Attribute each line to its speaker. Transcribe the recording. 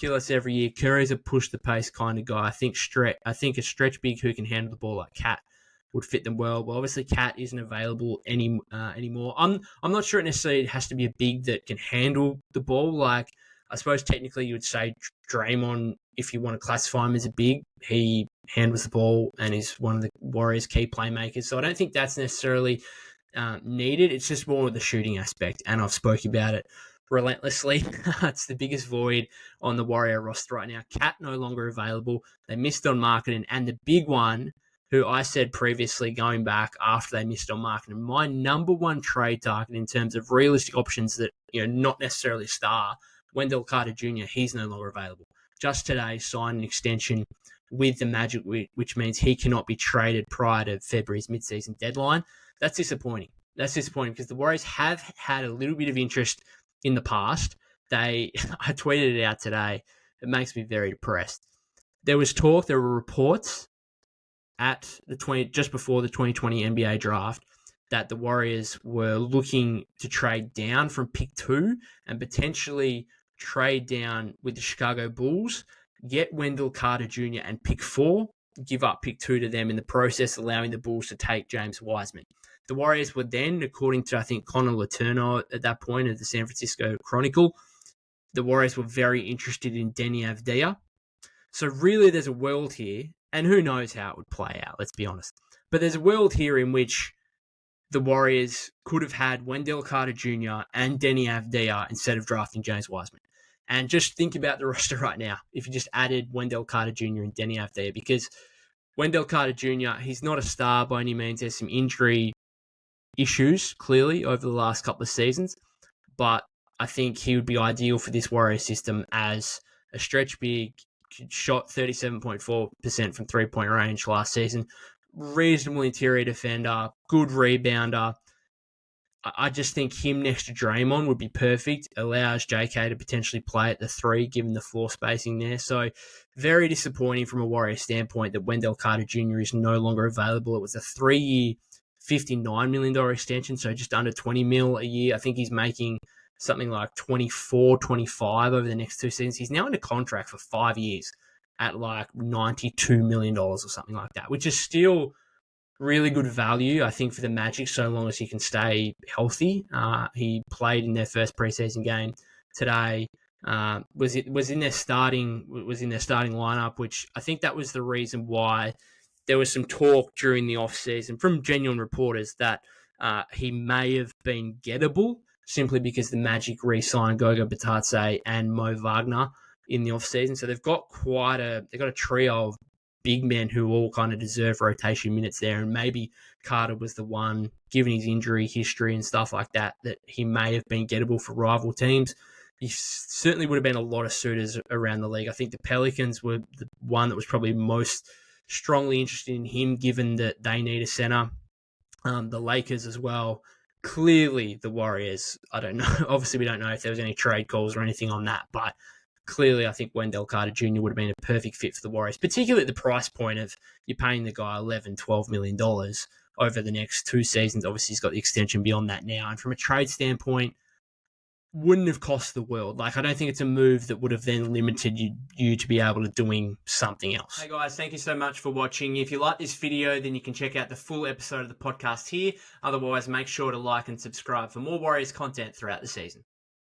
Speaker 1: ridiculous every year. Curry's a push-the-pace kind of guy. I think a stretch big who can handle the ball like Cat would fit them well. Well, obviously, Cat isn't available anymore. I'm not sure it necessarily has to be a big that can handle the ball. Like, I suppose technically you would say Draymond, if you want to classify him as a big, he handles the ball and is one of the Warriors' key playmakers. So I don't think that's necessarily needed. It's just more of the shooting aspect, and I've spoke about it relentlessly. It's the biggest void on the Warrior roster right now. Cat no longer available. They missed on marketing, and the big one, who I said previously going back after they missed on marketing, my number one trade target in terms of realistic options that, not necessarily a star, Wendell Carter Jr., he's no longer available. Just today signed an extension with the Magic, which means he cannot be traded prior to February's midseason deadline. That's disappointing. Because the Warriors have had a little bit of interest in the past. I tweeted it out today. It makes me very depressed. There were reports at just before the 2020 NBA draft that the Warriors were looking to trade down from pick 2 and potentially trade down with the Chicago Bulls, get Wendell Carter Jr. and pick 4, give up pick 2 to them in the process, allowing the Bulls to take James Wiseman. The Warriors were then, according to, I think, Connor Letourneau at that point of the San Francisco Chronicle, the Warriors were very interested in Denny Avdija. So really there's a world here, and who knows how it would play out, let's be honest. But there's a world here in which the Warriors could have had Wendell Carter Jr. and Denny Avdija instead of drafting James Wiseman. And just think about the roster right now if you just added Wendell Carter Jr. and Denny Avdija, because Wendell Carter Jr., he's not a star by any means. There's some injury issues, clearly, over the last couple of seasons. But I think he would be ideal for this Warrior system as a stretch big, shot 37.4% from three-point range last season. Reasonable interior defender, good rebounder. I just think him next to Draymond would be perfect. Allows JK to potentially play at the 3, given the floor spacing there. So very disappointing from a Warrior standpoint that Wendell Carter Jr. is no longer available. It was a 3-year, $59 million extension, so just under $20 million a year. I think he's making something like 24, 25 over the next 2 seasons. He's now in a contract for 5 years at like $92 million or something like that, which is still really good value, I think, for the Magic, so long as he can stay healthy. He played in their first preseason game today. Was in their starting lineup, which I think that was the reason why there was some talk during the offseason from genuine reporters that he may have been gettable simply because the Magic re-signed Goga Bitadze and Mo Wagner in the offseason. So they've got a trio of big men who all kind of deserve rotation minutes there, and maybe Carter was the one, given his injury history and stuff like that, that he may have been gettable for rival teams. He certainly would have been a lot of suitors around the league. I think the Pelicans were the one that was probably most strongly interested in him, given that they need a center. The Lakers as well. Clearly the Warriors, I don't know. Obviously we don't know if there was any trade calls or anything on that, but clearly, I think Wendell Carter Jr. would have been a perfect fit for the Warriors, particularly at the price point of you're paying the guy $11, $12 million over the next 2 seasons. Obviously, he's got the extension beyond that now. And from a trade standpoint, wouldn't have cost the world. Like, I don't think it's a move that would have then limited you to be able to doing something else. Hey guys, thank you so much for watching. If you like this video, then you can check out the full episode of the podcast here. Otherwise, make sure to like and subscribe for more Warriors content throughout the season.